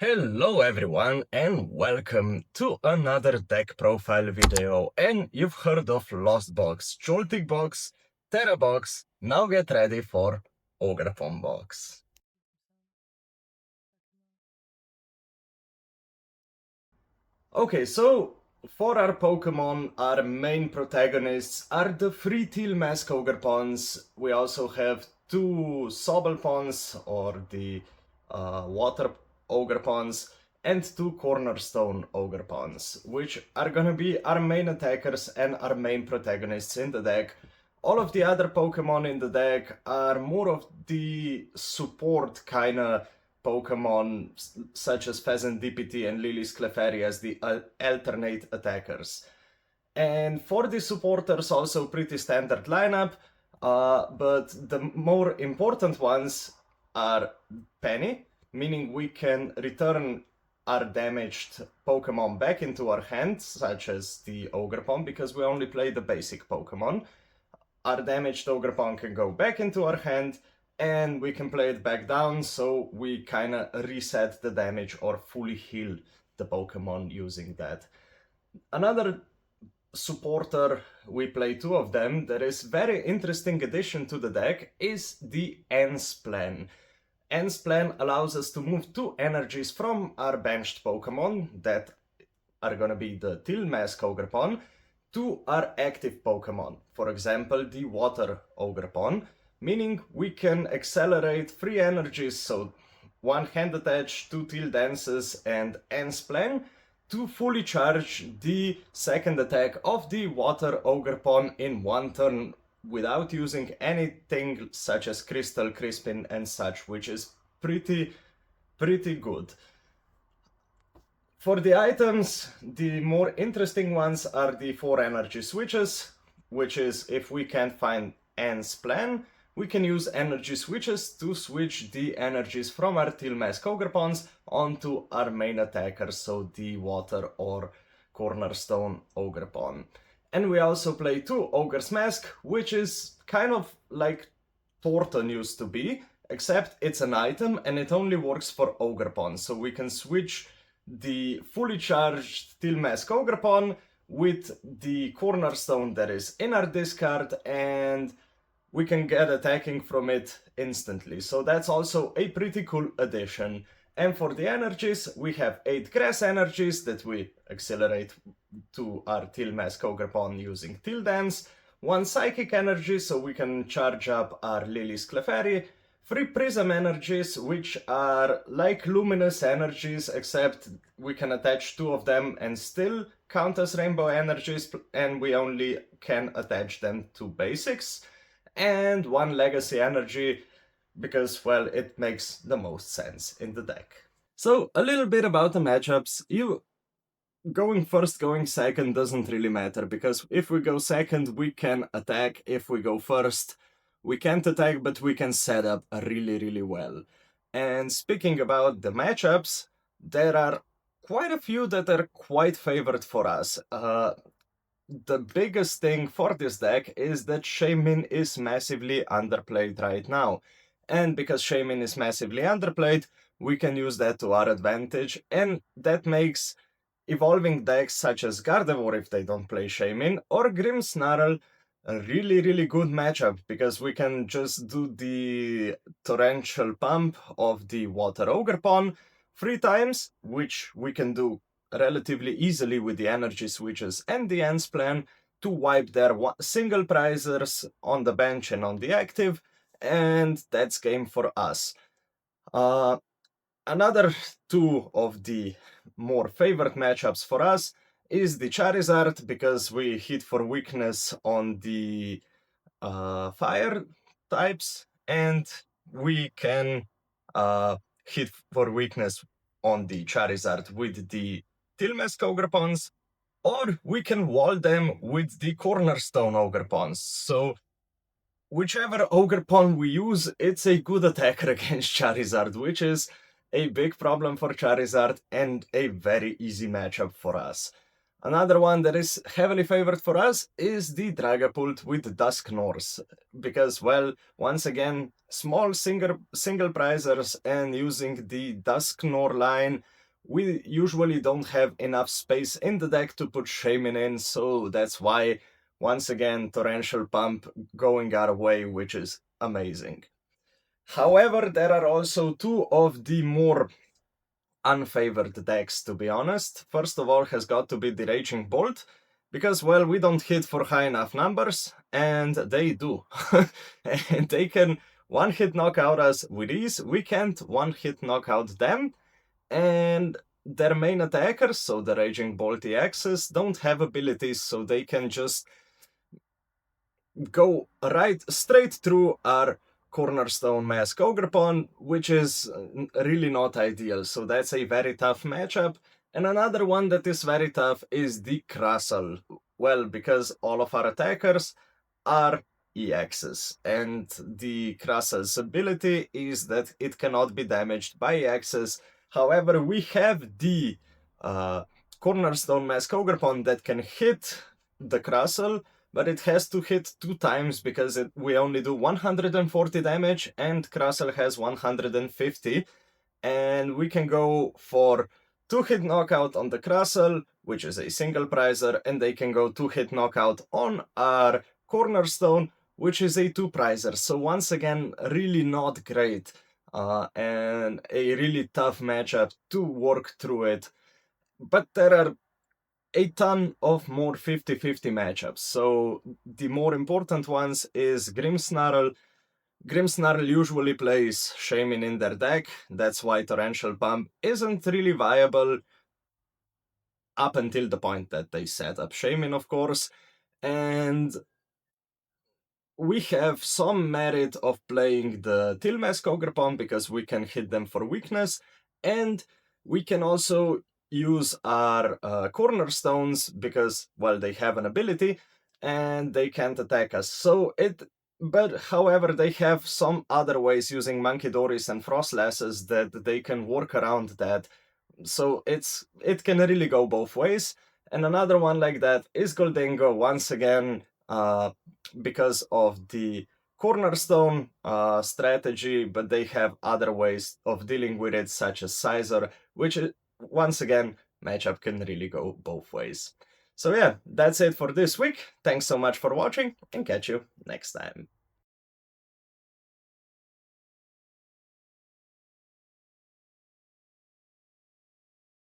Hello everyone and welcome to another deck profile video. And you've heard of Lost Box, Jolting Box, Terra Box. Now get ready for Ogerpon Box. Okay, so for our Pokemon, our main protagonists are the 3 Teal Mask Ogerpons. We also have 2 Sobblpons, or the Water Ogerpons, and 2 Cornerstone Ogerpons, which are gonna be our main attackers and our main protagonists in the deck. All of the other Pokemon in the deck are more of the support kinda Pokemon, such as Pheasant DPT and Lily's Clefairy, as the alternate attackers. And for the supporters, also pretty standard lineup, but the more important ones are Penny, meaning we can return our damaged Pokemon back into our hand, such as the Ogerpon, because we only play the basic Pokemon. Our damaged Ogerpon can go back into our hand, and we can play it back down, so we kinda reset the damage or fully heal the Pokemon using that. Another supporter, we play 2 of them, that is very interesting addition to the deck is the Ends Plan. Ends Plan allows us to move 2 energies from our benched Pokemon, that are gonna be the Teal Mask Ogerpon, to our active Pokemon. For example, the Water Ogerpon, meaning we can accelerate 3 energies, so 1 Hand Attach, 2 Teal Dances, and Ends Plan, to fully charge the second attack of the Water Ogerpon in 1 turn without using anything such as Crystal, Crispin, and such, which is pretty good. For the items, the more interesting ones are the 4 energy switches, which is if we can't find Ends Plan, we can use energy switches to switch the energies from our Teal Mask Ogerpons onto our main attackers, so the Water or Cornerstone Ogerpon. And we also play 2 Ogre's Mask, which is kind of like Thornton used to be, except it's an item and it only works for Ogerpon, so we can switch the fully charged Teal Mask Ogerpon with the Cornerstone that is in our discard, and we can get attacking from it instantly. So that's also a pretty cool addition. And for the energies, we have 8 grass energies that we accelerate to our Teal Mask Ogerpon using Teal Dance, 1 psychic energy so we can charge up our Lily's Clefairy, 3 prism energies, which are like luminous energies, except we can attach 2 of them and still count as rainbow energies, and we only can attach them to basics, and 1 legacy energy, because, well, it makes the most sense in the deck. So, a little bit about the matchups. Going first, going second doesn't really matter, because if we go second, we can attack. If we go first, we can't attack, but we can set up really well. And speaking about the matchups, there are quite a few that are quite favored for us. The biggest thing for this deck is that Shaymin is massively underplayed right now. And because Shaymin is massively underplayed, we can use that to our advantage, and that makes evolving decks such as Gardevoir, if they don't play Shaymin, or Grimmsnarl a really good matchup, because we can just do the torrential pump of the Water Ogerpon 3 times, which we can do relatively easily with the energy switches and the Ends Plan, to wipe their single prizers on the bench and on the active, and that's game for us. Another 2 of the more favored matchups for us is the Charizard, because we hit for weakness on the fire types, and we can hit for weakness on the Charizard with the Teal Mask Ogerpons, or we can wall them with the Cornerstone Ogerpons. So whichever Ogerpon we use, it's a good attacker against Charizard, which is a big problem for Charizard and a very easy matchup for us. Another one that is heavily favored for us is the Dragapult with Dusk Norse, because, well, once again, small single prizers, and using the Dusk Nor line, we usually don't have enough space in the deck to put Shaman in, so that's why, once again, Torrential Pump going our way, which is amazing. However, there are also two of the more unfavored decks, to be honest. First of all has got to be the Raging Bolt, because, well, we don't hit for high enough numbers, and they do. And they can one-hit knockout us with ease, we can't one-hit knockout them, and their main attackers, so the Raging Bolt EXs, don't have abilities, so they can just go right straight through our cornerstone mask Ogerpon, which is really not ideal. So that's a very tough matchup. And another one that is very tough is the Krasal. Well, because all of our attackers are EXs, and the Krasal's ability is that it cannot be damaged by EXs. However, we have the uh, Cornerstone Mask Ogerpon that can hit the Krasal, but it has to hit 2 times because we only do 140 damage and Krasel has 150, and we can go for 2-hit knockout on the Krasel, which is a single prizer, and they can go 2-hit knockout on our Cornerstone, which is a 2 prizer. So once again, really not great, and a really tough matchup to work through it. But there are a ton of more 50-50 matchups. So the more important ones is Grimmsnarl. Grimmsnarl usually plays Shaman in their deck. That's why Torrential Pump isn't really viable up until the point that they set up Shaman, of course. And we have some merit of playing the Tilmask Ogerpon because we can hit them for weakness, and we can also use our cornerstones because, well, they have an ability and they can't attack us. But however, they have some other ways using Monkey Doris and Frostlasses that they can work around that. So it can really go both ways. And another one like that is Goldengo, once again, because of the cornerstone strategy, but they have other ways of dealing with it, such as Sizer, which, once again, matchup can really go both ways. So yeah, that's it for this week. Thanks so much for watching, and catch you next time.